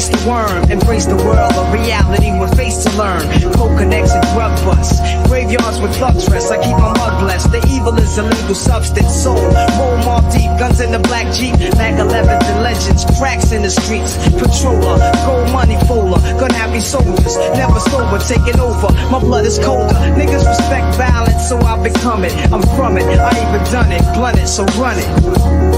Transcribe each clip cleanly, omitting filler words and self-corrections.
face the worm, embrace the world of reality with face to learn. Cold connection, drug bust, graveyards with thugs rest. I keep my mug blessed. The evil is a legal substance. Soul, roll mob deep, guns in the black Jeep, mag 11s and legends, cracks in the streets. Patroller, gold money fuller, gonna have me soldiers, never sober, taking over. My blood is colder. Niggas respect violence, so I become it. I'm from it, I even done it, blunt it, so run it.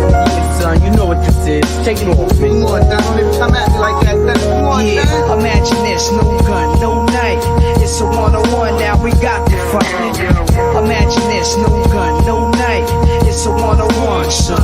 Yeah, son, you know what this is. Take it off me. Come on, Don, don't even come at me like that. Come on, Yeah, Don. imagine this, no gun, no knife. It's a one-on-one, now we got to fight. Imagine this, no gun, no knife. It's a one-on-one, son.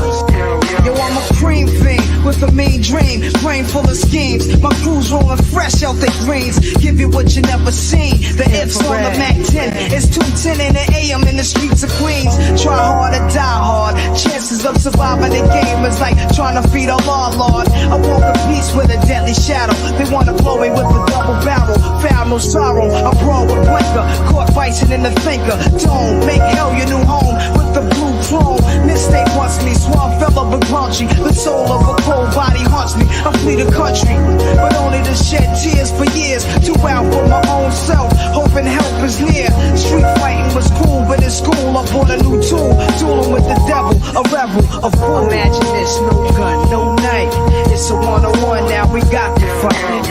Yo, I'm a cream fiend with a mean dream, brain full of schemes. My crew's rolling fresh out their greens. Give you what you never seen. The ifs on the Mac 10. It's 2:10 in the AM in the streets of Queens. Try hard or die hard. Chances of surviving the game is like trying to feed a Lord. I walk a piece with a deadly shadow. They wanna blow me with a double barrel. Found no sorrow. I brawl with blinker. Caught fighting in the thinker. Don't make hell your new home with the blue chrome. Mistake wants me. Swamp fella but raunchy. The soul of a cold body haunts me. I flee the country, but only to shed tears for years. Too out for my own self, hoping help is near. Street fighting was cool, but in school I bought a new tool. Dueling with the devil, a rebel, a fool. Imagine this, no gun, no knife. It's a one-on-one, now we got to fight.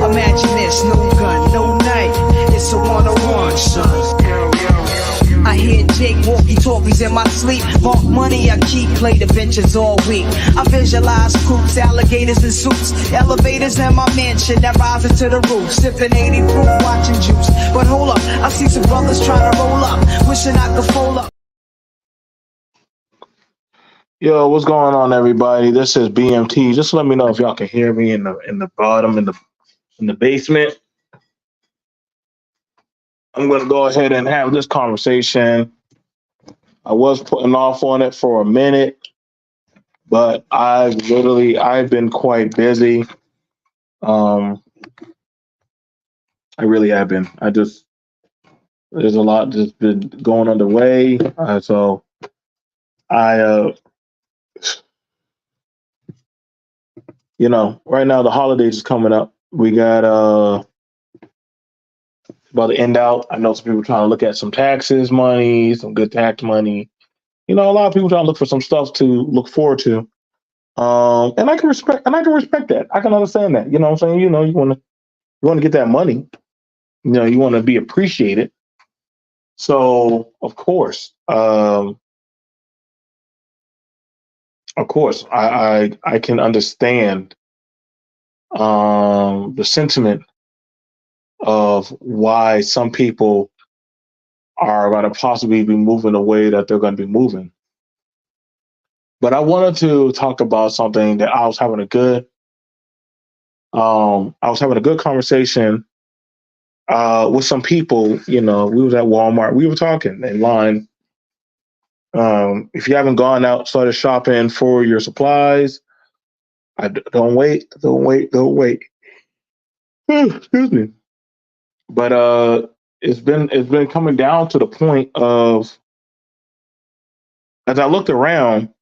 Imagine this, no gun, no knife. It's a one-on-one, son. I hear Jake walkie-talkies in my sleep. Mark money I keep, play the benches all week. I visualize coops, alligators in suits, elevators in my mansion that rises to the roof. Sipping 80 proof, watching juice. But hold up, I see some brothers trying to roll up, wishing I could fold up. Yo, what's going on, everybody? This is B.M.T. Just let me know if y'all can hear me in the bottom in the basement. I'm gonna go ahead and have this conversation. I was putting off on it for a minute, but I've been quite busy. I really have been. There's a lot just been going underway. So I right now the holidays is coming up. We got about to end out. I know some people trying to look at some taxes money, some good tax money. A lot of people trying to look for some stuff to look forward to. And I can respect that. I can understand that. You know what I'm saying? You want to get that money. You want to be appreciated. So of course, I can understand the sentiment of why some people are going to possibly be moving the way that they're going to be moving. But I wanted to talk about something that I was having a good conversation with some people. We was at Walmart. We were talking in line. If you haven't gone out, started shopping for your supplies, don't wait. Excuse me. But it's been coming down to the point of, as I looked around,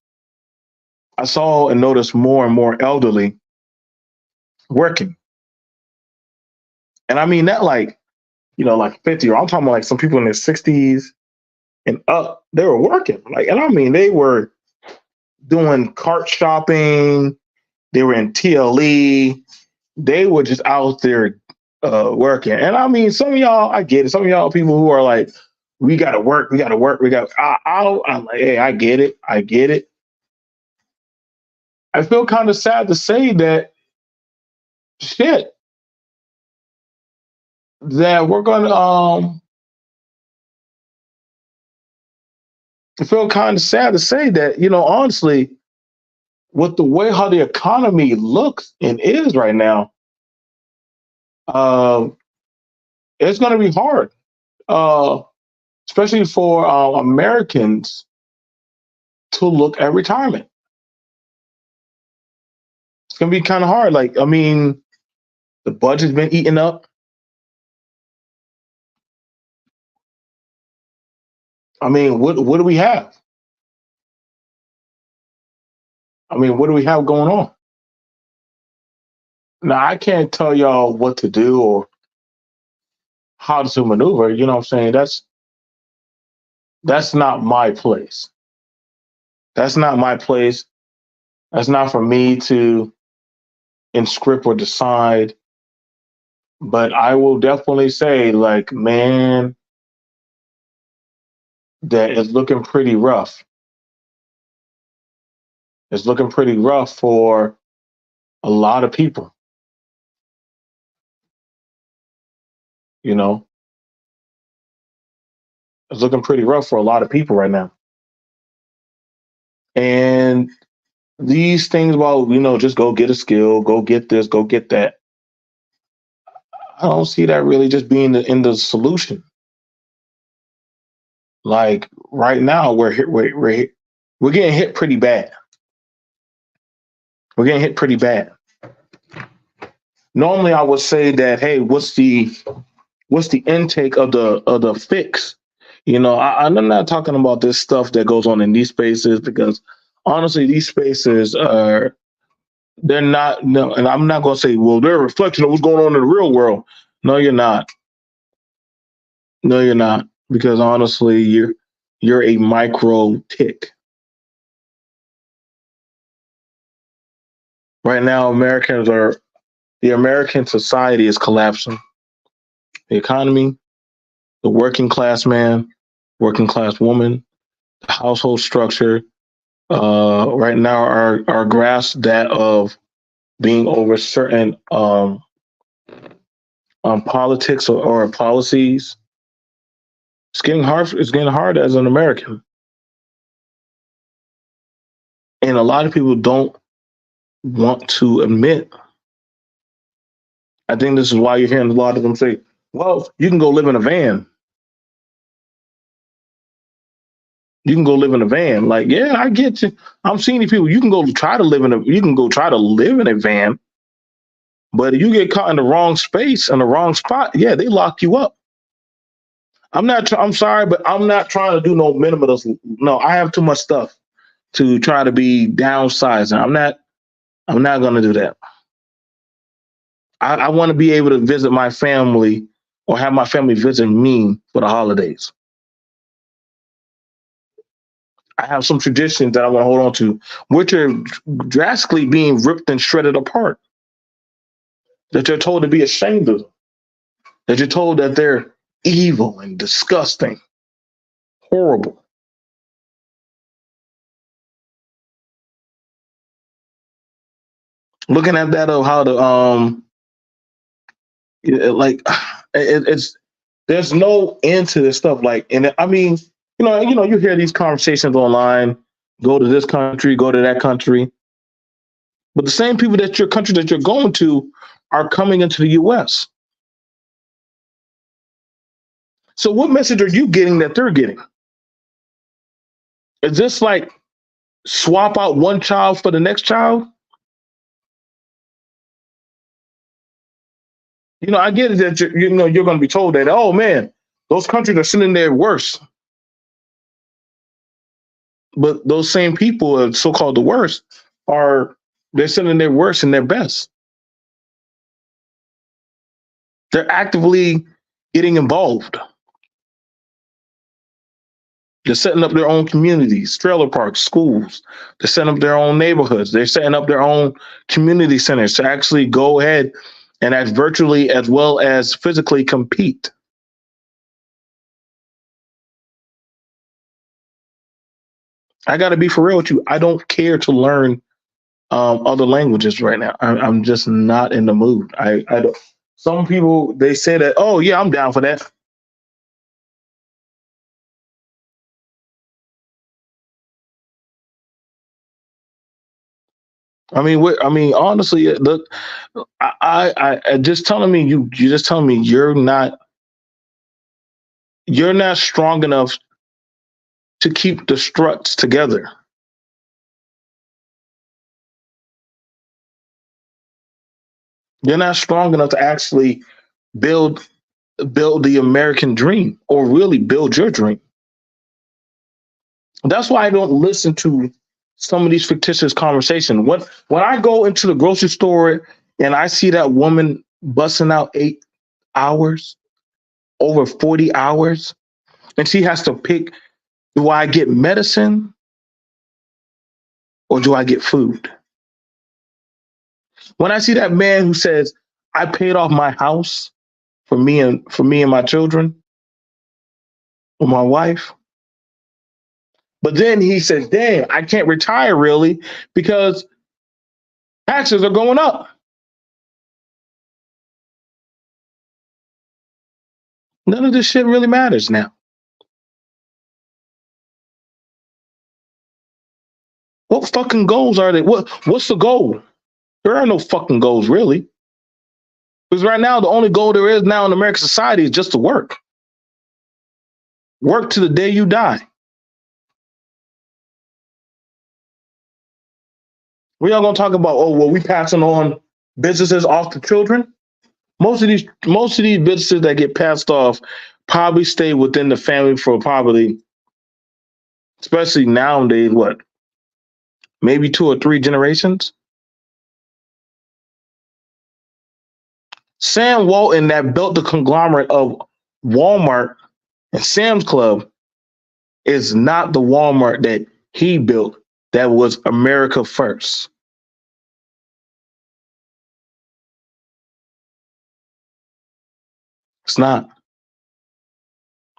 I saw and noticed more and more elderly working. And I mean that like 50, or I'm talking about like some people in their 60s and up, they were working. And I mean, they were doing cart shopping, they were in TLE, they were just out there working. And I mean, some of y'all, I get it. Some of y'all people who are like, we got to work. I'm like, hey, I get it. I feel kind of sad to say that that we're going to, I feel kind of sad to say that, honestly, with the way how the economy looks and is right now, it's going to be hard, especially for Americans to look at retirement. It's going to be kind of hard. The budget's been eaten up. I mean, what do we have? I mean, what do we have going on? Now I can't tell y'all what to do or how to maneuver. You know what I'm saying? That's not my place. That's not my place. That's not for me to inscript or decide. But I will definitely say, like, man, that is looking pretty rough. It's looking pretty rough for a lot of people. You know, it's looking pretty rough for a lot of people right now. And these things about, just go get a skill, go get this, go get that. I don't see that really just being in the solution. Like right now, we're getting hit pretty bad. We're getting hit pretty bad. Normally, I would say that, hey, what's the intake of the fix? I'm not talking about this stuff that goes on in these spaces because honestly, these spaces are they're not. No, and I'm not going to say, well, they're a reflection of what's going on in the real world. No, you're not. No, you're not. Because honestly, you're a micro tick. Right now, the American society is collapsing. The economy, the working class man, working class woman, the household structure. Right now, our grasp that of being over certain politics or policies. It's getting hard. It's getting hard as an American, and a lot of people don't want to admit. I think this is why you're hearing a lot of them say, "Well, you can go live in a van. You can go live in a van." Like, yeah, I get you. I'm seeing these people. You can go try to live in a van, but if you get caught in the wrong space in the wrong spot, yeah, they lock you up. I'm sorry, but I'm not trying to do no minimalism. No, I have too much stuff to try to be downsizing. I'm not going to do that. I want to be able to visit my family or have my family visit me for the holidays. I have some traditions that I want to hold on to, which are drastically being ripped and shredded apart. That you're told to be ashamed of them. That you're told that they're evil and disgusting, horrible. Looking at that of how the like it's there's no end to this stuff. Like, and I mean, you hear these conversations online. Go to this country, go to that country, but the same people that your country that you're going to are coming into the U.S. So, what message are you getting that they're getting? Is this like swap out one child for the next child? I get it that you're going to be told that. Oh man, those countries are sending their worst, but those same people, so-called the worst, are they're sending their worst and their best. They're actively getting involved. They're setting up their own communities, trailer parks, schools. They're setting up their own neighborhoods. They're setting up their own community centers to actually go ahead and act virtually as well as physically compete. I got to be for real with you. I don't care to learn other languages right now. I'm just not in the mood. I don't. Some people they say that, oh yeah, I'm down for that. I mean, honestly, look, I just telling me you just telling me you're not strong enough to keep the struts together. You're not strong enough to actually build build the American dream or really build your dream. That's why I don't listen to some of these fictitious conversations. When I go into the grocery store and I see that woman busting out 8 hours, over 40 hours, and she has to pick, do I get medicine or do I get food? When I see that man who says, I paid off my house for me and my children, or my wife, but then he says, dang, I can't retire really because taxes are going up. None of this shit really matters now. What fucking goals are they? What's the goal? There are no fucking goals really. Because right now, the only goal there is now in American society is just to work. Work to the day you die. We are gonna talk about, oh well, we passing on businesses off to children. Most of these businesses that get passed off probably stay within the family for probably, especially nowadays, what, maybe 2 or 3 generations. Sam Walton, that built the conglomerate of Walmart and Sam's Club, is not the Walmart that he built that was America first. It's not.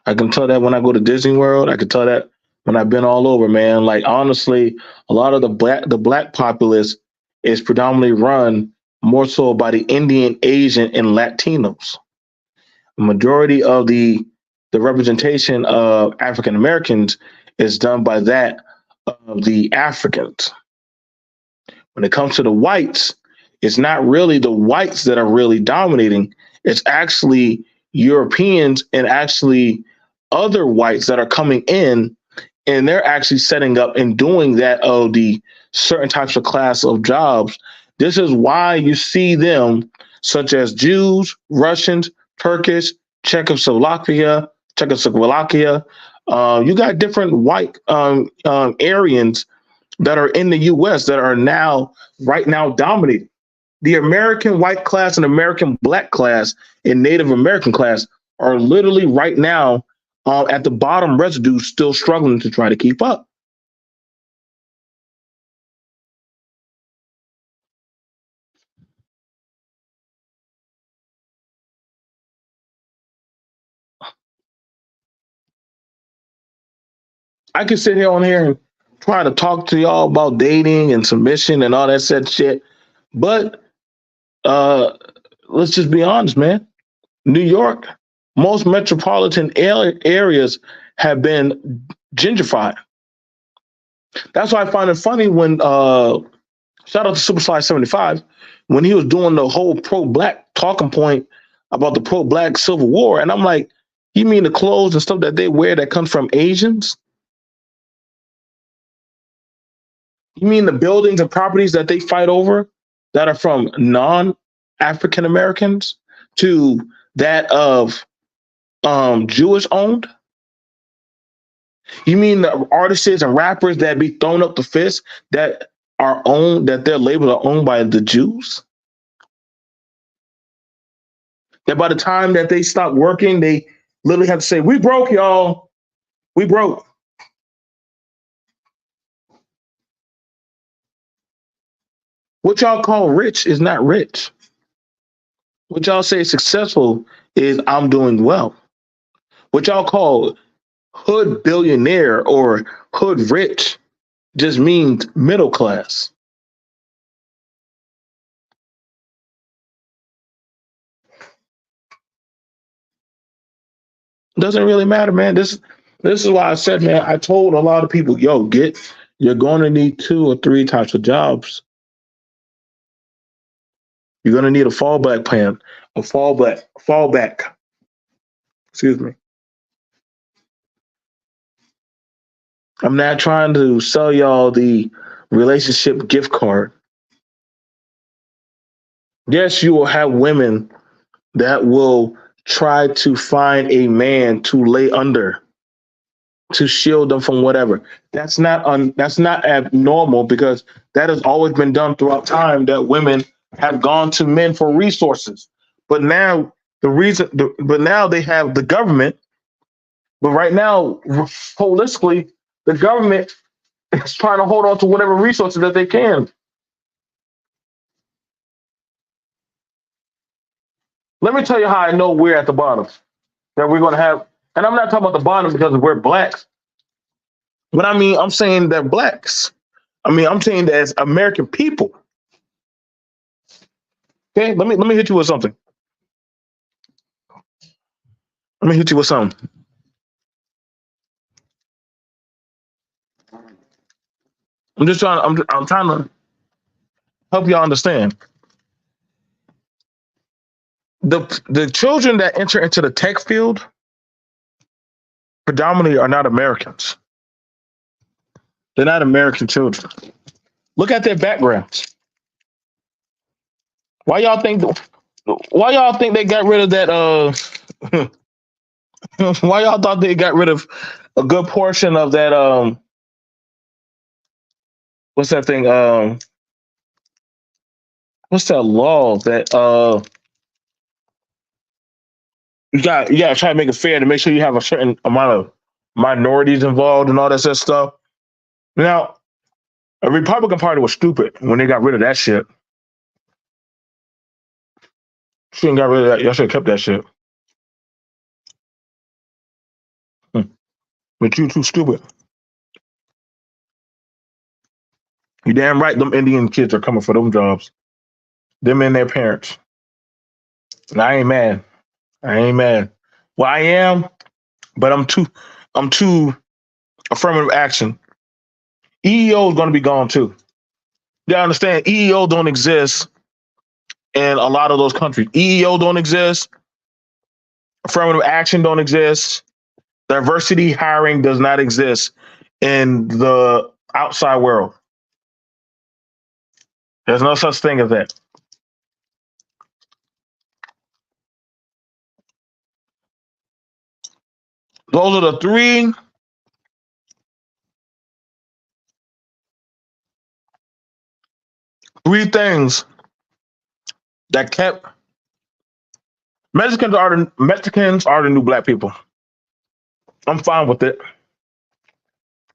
I can tell that when I go to Disney World. I can tell that when I've been all over, man. Like honestly, a lot of the black populace is predominantly run more so by the Indian, Asian, and Latinos. The majority of the representation of African Americans is done by that of the Africans. When it comes to the whites, it's not really the whites that are really dominating. It's actually Europeans and actually other whites that are coming in, and they're actually setting up and doing that of the certain types of class of jobs. This is why you see them, such as Jews, Russians, Turkish, Czechoslovakia. You got different white Aryans that are in the U.S. that are now right now dominating. The American white class and American black class and Native American class are literally right now at the bottom residue, still struggling to try to keep up. I can sit here on here and try to talk to y'all about dating and submission and all that said shit, but uh, let's just be honest, man. New York, most metropolitan areas have been gentrified. That's why I find it funny when shout out to Superfly 75 when he was doing the whole pro-black talking point about the pro-black Civil War, and I'm like, you mean the clothes and stuff that they wear that comes from Asians? You mean the buildings and properties that they fight over that are from non-African Americans to that of Jewish owned? You mean the artists and rappers that be thrown up the fist that are owned, that their labels are owned by the Jews? That by the time that they stop working, they literally have to say, "We broke, y'all. We broke." What y'all call rich is not rich. What y'all say successful is I'm doing well. What y'all call hood billionaire or hood rich just means middle class. Doesn't really matter, man. This is why I said, man, I told a lot of people, yo, you're going to need 2 or 3 types of jobs. You're going to need a fallback plan, fallback. Excuse me. I'm not trying to sell y'all the relationship gift card. Yes, you will have women that will try to find a man to lay under, to shield them from whatever. That's not abnormal because that has always been done throughout time. That women have gone to men for resources. But now but now they have the government. But right now, holistically, the government is trying to hold on to whatever resources that they can. Let me tell you how I know we're at the bottom. That we're going to have, and I'm not talking about the bottom because we're blacks, but I mean, I'm saying that blacks. I mean, I'm saying that as American people. Okay, let me hit you with something. Let me hit you with something. I'm trying to help y'all understand. The children that enter into the tech field predominantly are not Americans. They're not American children. Look at their backgrounds. Why y'all think? Why y'all think they got rid of that? Why y'all thought they got rid of a good portion of that? What's that thing? What's that law that you got to try to make it fair to make sure you have a certain amount of minorities involved and all that sort of stuff. Now, a Republican Party was stupid when they got rid of that shit. Shouldn't got rid of that. Y'all should have kept that shit. But you too stupid. You damn right. Them Indian kids are coming for them jobs. Them and their parents. And I ain't mad. I ain't mad. Well, I am, but I'm too affirmative action. EEO is going to be gone too. You understand? EEO don't exist in a lot of those countries. EEO don't exist. Affirmative action don't exist. Diversity hiring does not exist in the outside world. There's no such thing as that. Those are the three things that kept Mexicans are the new black people. I'm fine with it.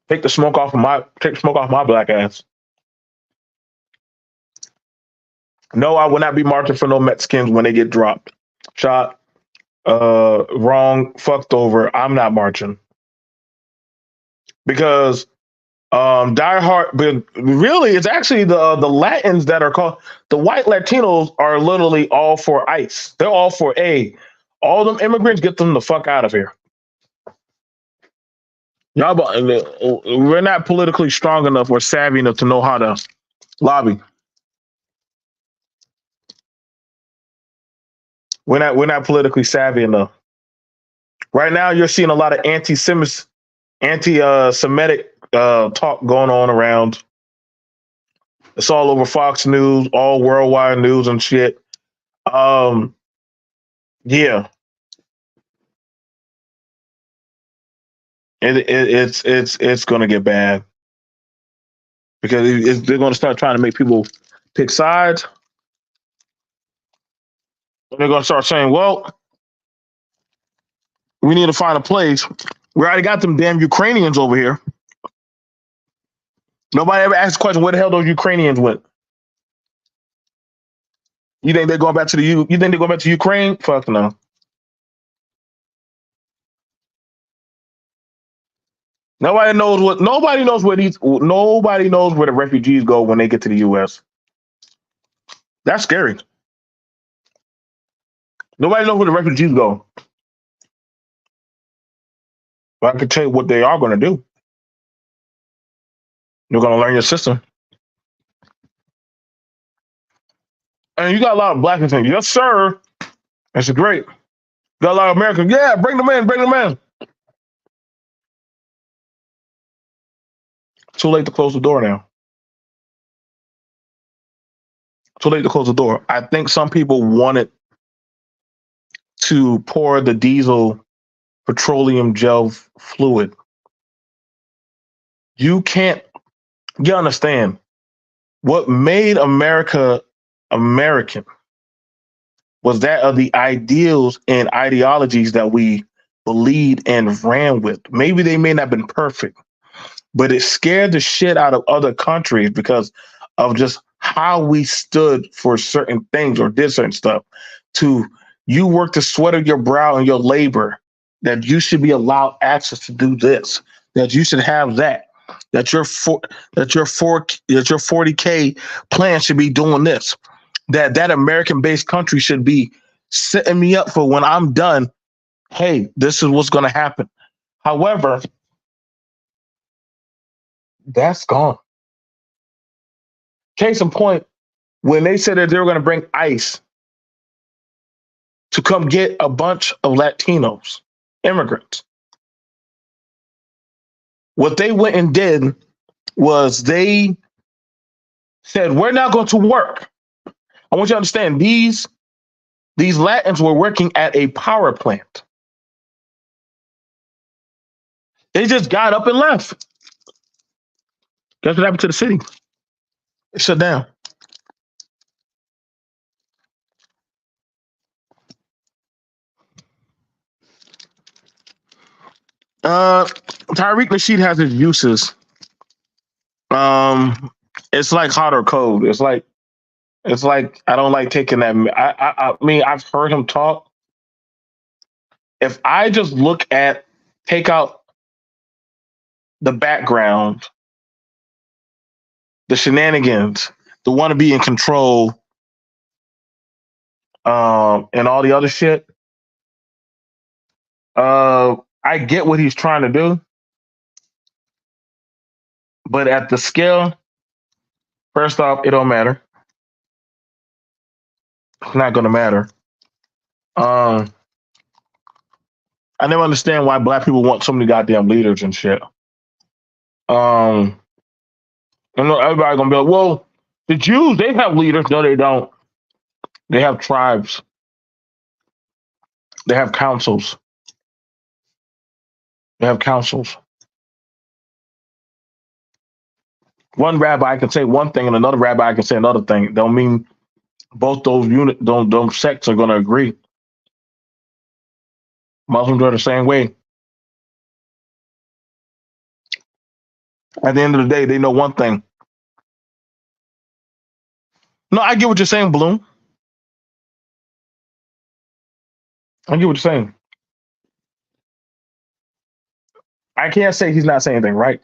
Take the smoke off my black ass. No, I will not be marching for no Mexicans when they get dropped, shot, wrong, fucked over. I'm not marching because die hard. But really, it's actually the Latins that are called the white Latinos are literally all for ICE. They're all for all them immigrants. Get them the fuck out of here. Y'all, we're not politically strong enough or savvy enough to know how to lobby. We're not politically savvy enough. Right now, you're seeing a lot of anti-Semitic talk going on around. It's all over Fox News, all worldwide news and shit. Yeah, it's going to get bad because they're going to start trying to make people pick sides. They're going to start saying, "Well, we need to find a place. We already got them damn Ukrainians over here. Nobody ever asked the question, where the hell those Ukrainians went? You think they're going back to You think they're going back to Ukraine? Fuck no. Nobody knows what. Nobody knows where the refugees go when they get to the U.S. That's scary. Nobody knows where the refugees go. But I can tell you what they are going to do. They're going to learn your system. And you got a lot of black people. Yes, sir. That's great. Got a lot of Americans. Yeah, bring them in. Bring them in. Too late to close the door now. Too late to close the door. I think some people wanted to pour the diesel petroleum gel fluid. You understand what made America American was that of the ideals and ideologies that we believed and ran with. Maybe they may not have been perfect, but it scared the shit out of other countries because of just how we stood for certain things or did certain stuff. To you work the sweat of your brow and your labor, that you should be allowed access to do this, that you should have that, that your 40K plan should be doing this, that American based country should be setting me up for when I'm done. Hey, this is what's going to happen. However, that's gone. Case in point, when they said that they were going to bring ICE to come get a bunch of Latinos, immigrants, what they went and did was they said, we're not going to work. I want you to understand these Latins were working at a power plant. They just got up and left. Guess what happened to the city? It shut down. Tyreek Nasheed has his uses. Um, it's like hot or cold. It's like I don't like taking that. I mean, I've heard him talk. If I just take out the background, the shenanigans, the want to be in control, and all the other shit, I get what he's trying to do, but at the scale, first off, it don't matter. It's not going to matter. Um, I never understand why black people want so many goddamn leaders and shit. I know everybody gonna be like, well, the Jews, they have leaders. No, they don't. They have tribes. They have councils. They have councils. One rabbi can say one thing and another rabbi can say another thing. Don't mean both those sects are gonna agree. Muslims are the same way. At the end of the day, they know one thing. No, I get what you're saying, Bloom. I get what you're saying. I can't say he's not saying anything right,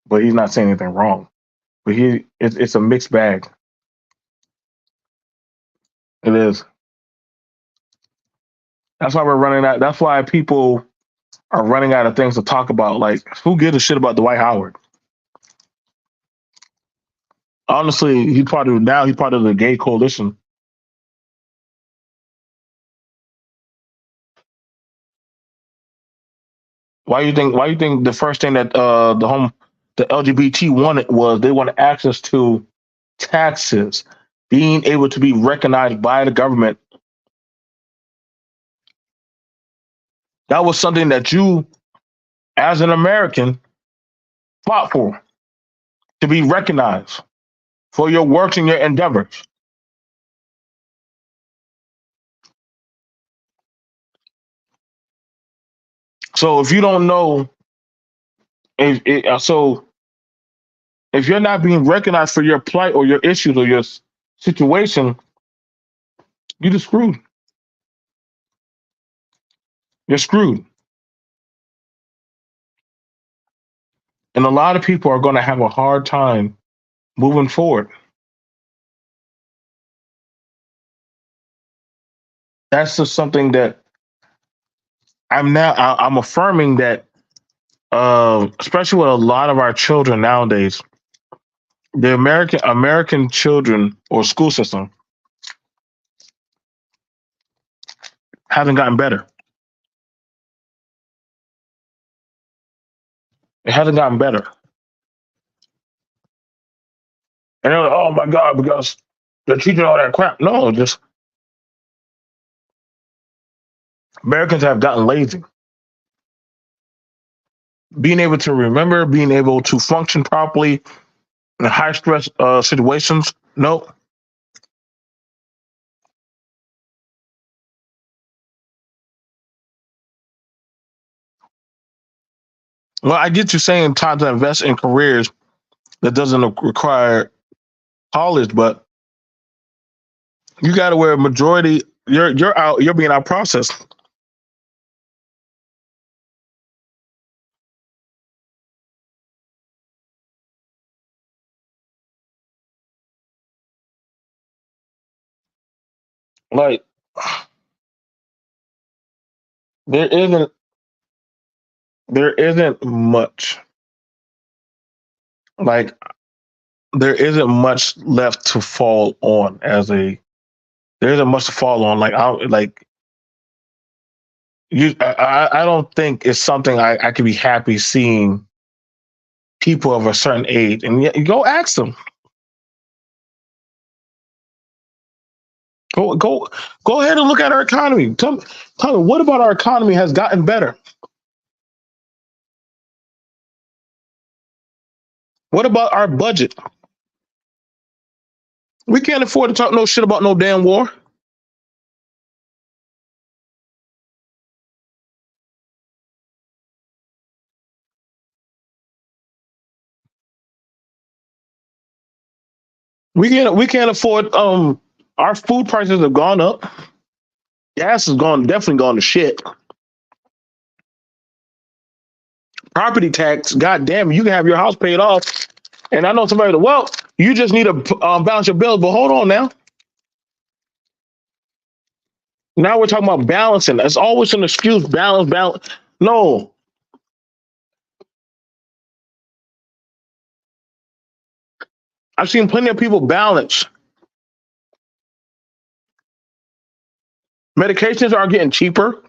but he's not saying anything wrong. But it's a mixed bag. It is. That's why we're running out. That's why people are running out of things to talk about. Like, who gives a shit about Dwight Howard? Honestly, he's part of the gay coalition. Why you think the first thing that the LGBT wanted was they wanted access to taxes, being able to be recognized by the government. That was something that you, as an American, fought for, to be recognized for your works and your endeavors. So if you don't know, so if you're not being recognized for your plight or your issues or your situation, you're just screwed. You're screwed. And a lot of people are going to have a hard time moving forward. That's just something that I'm affirming that, especially with a lot of our children nowadays, the American children or school system haven't gotten better. It hasn't gotten better. And they're like, oh my God, because they're teaching all that crap. No, just Americans have gotten lazy. Being able to remember, being able to function properly in high stress situations, no. Well, I get you saying time to invest in careers that doesn't require college, but you got to where a majority you're being out processed. Like there isn't there isn't much like there isn't much left to fall on as a there isn't much to fall on. Like I like I don't think it's something I could be happy seeing people of a certain age, and yet you go ask them. Go go ahead and look at our economy. Tell me what about our economy has gotten better? What about our budget? We can't afford to talk no shit about no damn war. We can't afford our food prices have gone up. Gas has gone definitely gone to shit. Property tax, goddamn, you can have your house paid off. And I know somebody that, well, you just need to balance your bills. But hold on now. Now we're talking about balancing. It's always an excuse, balance. No, I've seen plenty of people balance. Medications are getting cheaper.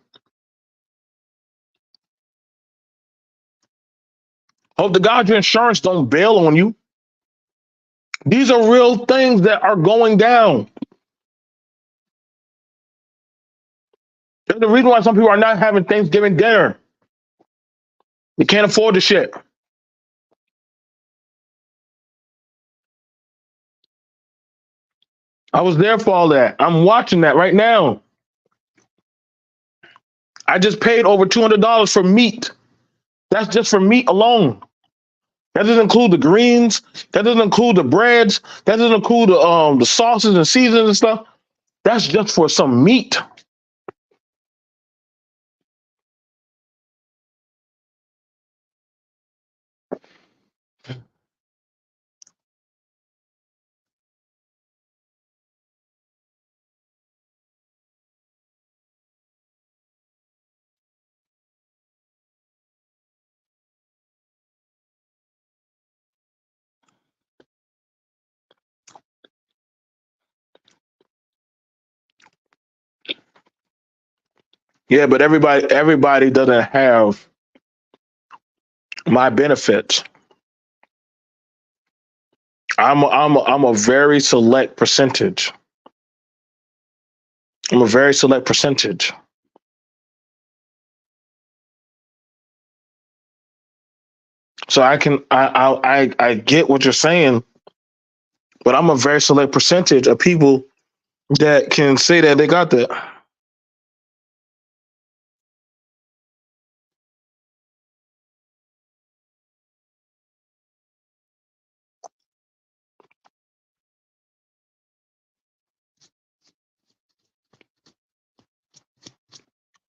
Hope to God your insurance don't bail on you. These are real things that are going down. There's the reason why some people are not having Thanksgiving dinner. They can't afford the shit. I was there for all that. I'm watching that right now. I just paid over $200 for meat. That's just for meat alone. That doesn't include the greens. That doesn't include the breads. That doesn't include the sauces and seasons and stuff. That's just for some meat. Yeah, but everybody doesn't have my benefits. I'm a very select percentage. I'm a very select percentage. So I get what you're saying, but I'm a very select percentage of people that can say that they got that.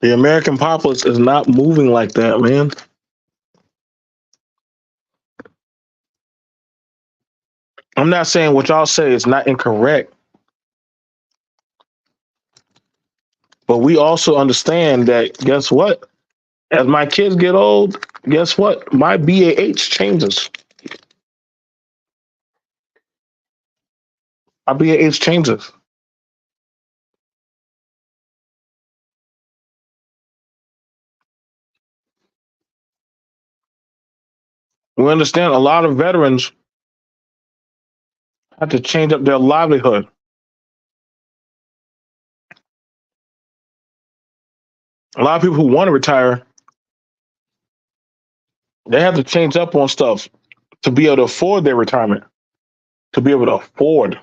The American populace is not moving like that, man. I'm not saying what y'all say is not incorrect, but we also understand that guess what? As my kids get old, guess what? My BAH changes. My BAH changes. We understand a lot of veterans have to change up their livelihood. A lot of people who want to retire, they have to change up on stuff to be able to afford their retirement, to be able to afford.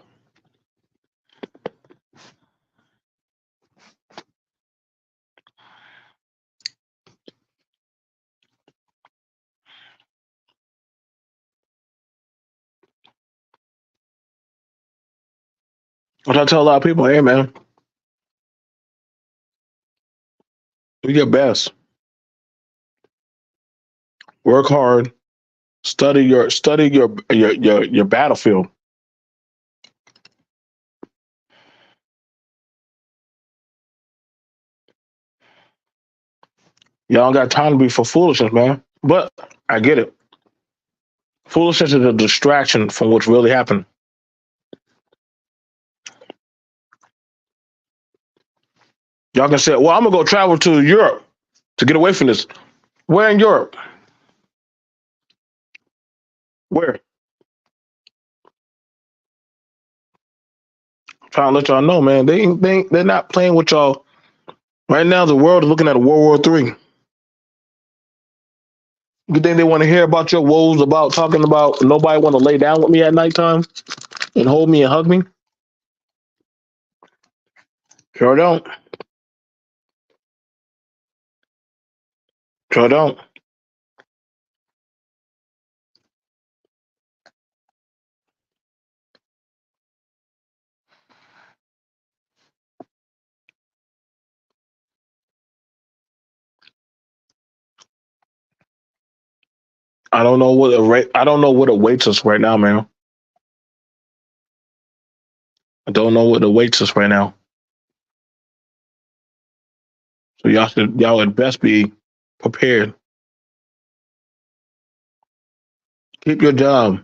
Which I tell a lot of people, hey man, do your best. Work hard. Study your battlefield. Y'all don't got time to be for foolishness, man. But I get it. Foolishness is a distraction from what's really happened. Y'all can say, well, I'm gonna go travel to Europe to get away from this. Where in Europe? Where? Trying to let y'all know, man. They're not playing with y'all. Right now, the world is looking at a World War III. You think they want to hear about your woes about talking about nobody want to lay down with me at nighttime and hold me and hug me? Sure don't. Sure don't. I don't know what I don't know what awaits us right now, man. I don't know what awaits us right now. So y'all would best be prepared. Keep your job.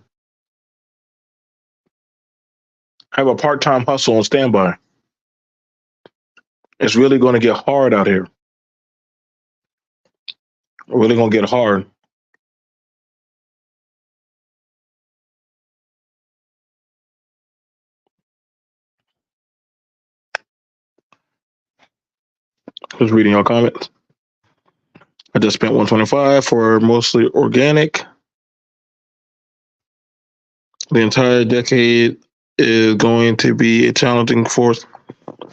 Have a part-time hustle on standby. It's really going to get hard out here. Really going to get hard. Just reading your comments. I just spent 125 for mostly organic. The entire decade is going to be a challenging fourth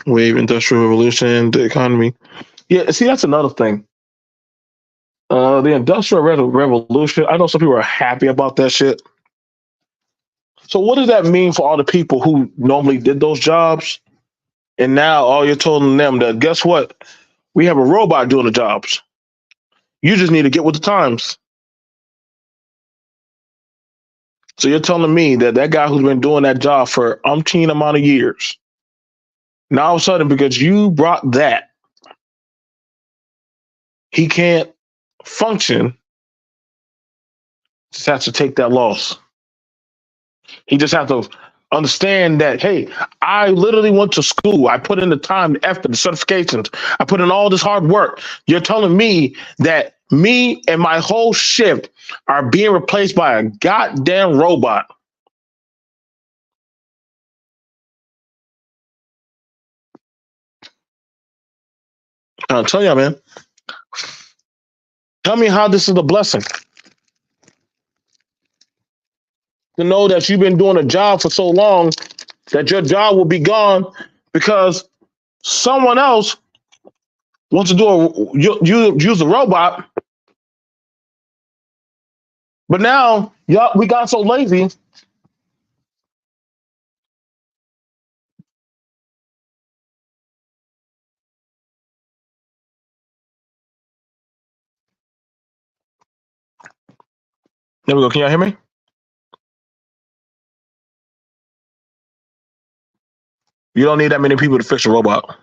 wave industrial revolution. The economy. Yeah, see, that's another thing. The industrial revolution. I know some people are happy about that shit. So what does that mean for all the people who normally did those jobs? And now all you're telling them that guess what? We have a robot doing the jobs. You just need to get with the times. So you're telling me that that guy who's been doing that job for umpteen amount of years, now all of a sudden because you brought that, he can't function. Just has to take that loss. He just has to understand that, hey, I literally went to school. I put in the time, the effort, the certifications. I put in all this hard work. You're telling me that me and my whole shift are being replaced by a goddamn robot. I'll tell you, man. Tell me how this is a blessing to know that you've been doing a job for so long that your job will be gone because someone else wants to you use a robot. But now, y'all, we got so lazy. There we go. Can y'all hear me? You don't need that many people to fix a robot.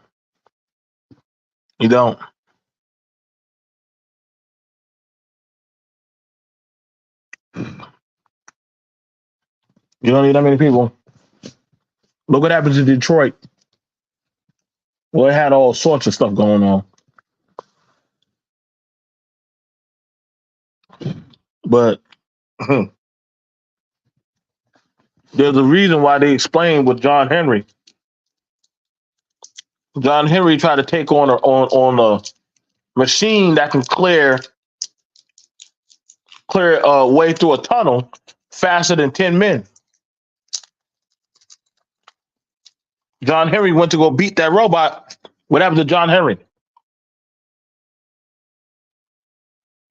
You don't. You don't need that many people. Look what happened to Detroit. Well, it had all sorts of stuff going on. But there's a reason why they explained with John Henry. John Henry tried to take on a machine that can clear a way through a tunnel faster than 10 men. John Henry went to go beat that robot. What happened to John Henry?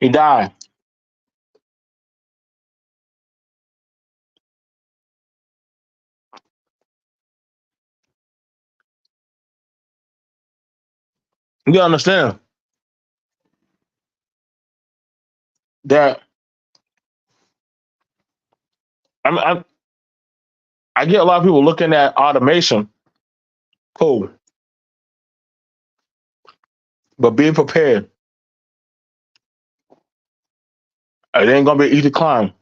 He died. You understand that I I get a lot of people looking at automation, cool, but being prepared. It ain't gonna be an easy climb.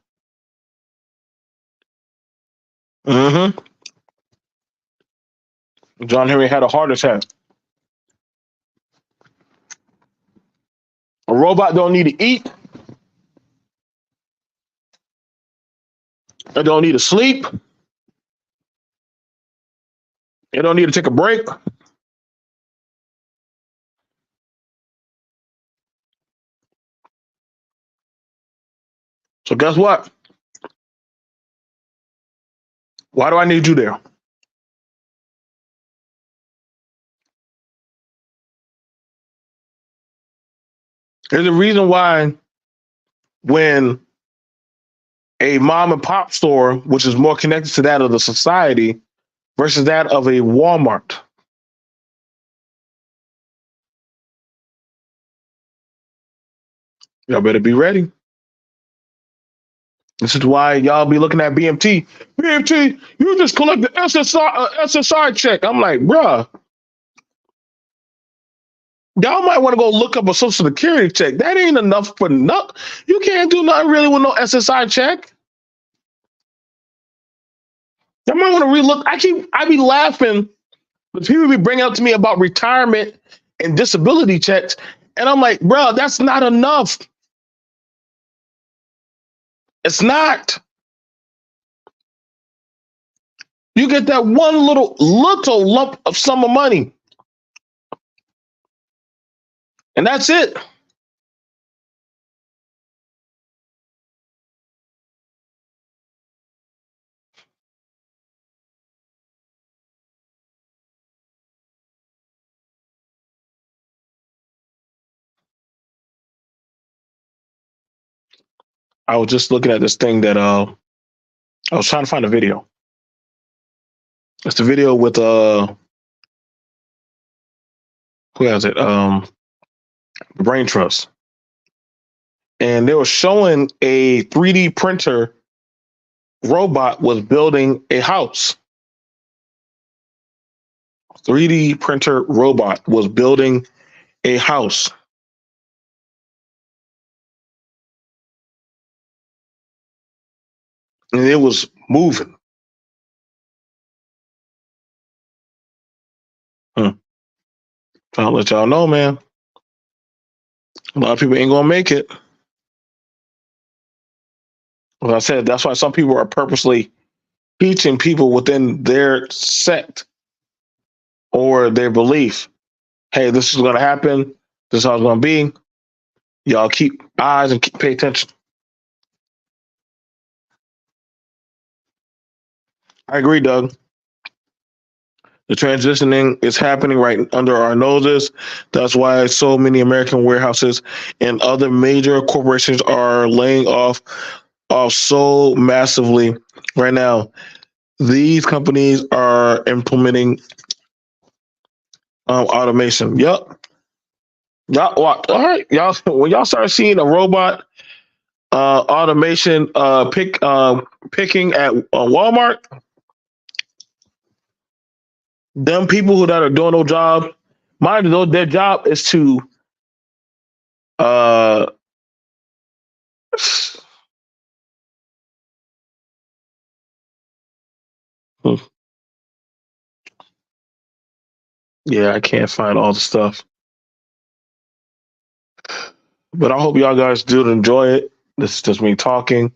Mm-hmm. John Henry had a heart attack. A robot don't need to eat. It don't need to sleep. It don't need to take a break. So guess what? Why do I need you there? There's a reason why when a mom and pop store, which is more connected to that of the society versus that of a Walmart, y'all better be ready. This is why y'all be looking at BMT. BMT, you just collect the SSI check. I'm like, bruh, y'all might want to go look up a social security check. That ain't enough for nothing. You can't do nothing really with no SSI check. Y'all might want to relook. I be laughing, but people be bringing up to me about retirement and disability checks, and I'm like, bro, that's not enough. It's not. You get that one little lump of sum of money, and that's it. I was just looking at this thing that I was trying to find a video. It's the video with who has it? Brain Trust. And they were showing a 3D printer robot was building a house. 3D printer robot was building a house. And it was moving. I'll let y'all know, man. A lot of people ain't gonna make it. Like I said, that's why some people are purposely teaching people within their sect or their belief. Hey, this is gonna happen. This is how it's gonna be. Y'all keep eyes and pay attention. I agree, Doug. The transitioning is happening right under our noses. That's why so many American warehouses and other major corporations are laying off so massively right now. These companies are implementing automation. Yep. Y'all, all right, y'all. When y'all start seeing a robot automation picking at Walmart, them people who that are doing no job, mind you, their job is to uh yeah, I can't find all the stuff. But I hope y'all guys do enjoy it. This is just me talking.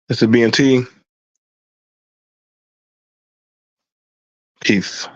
This is B.M.T. Peace.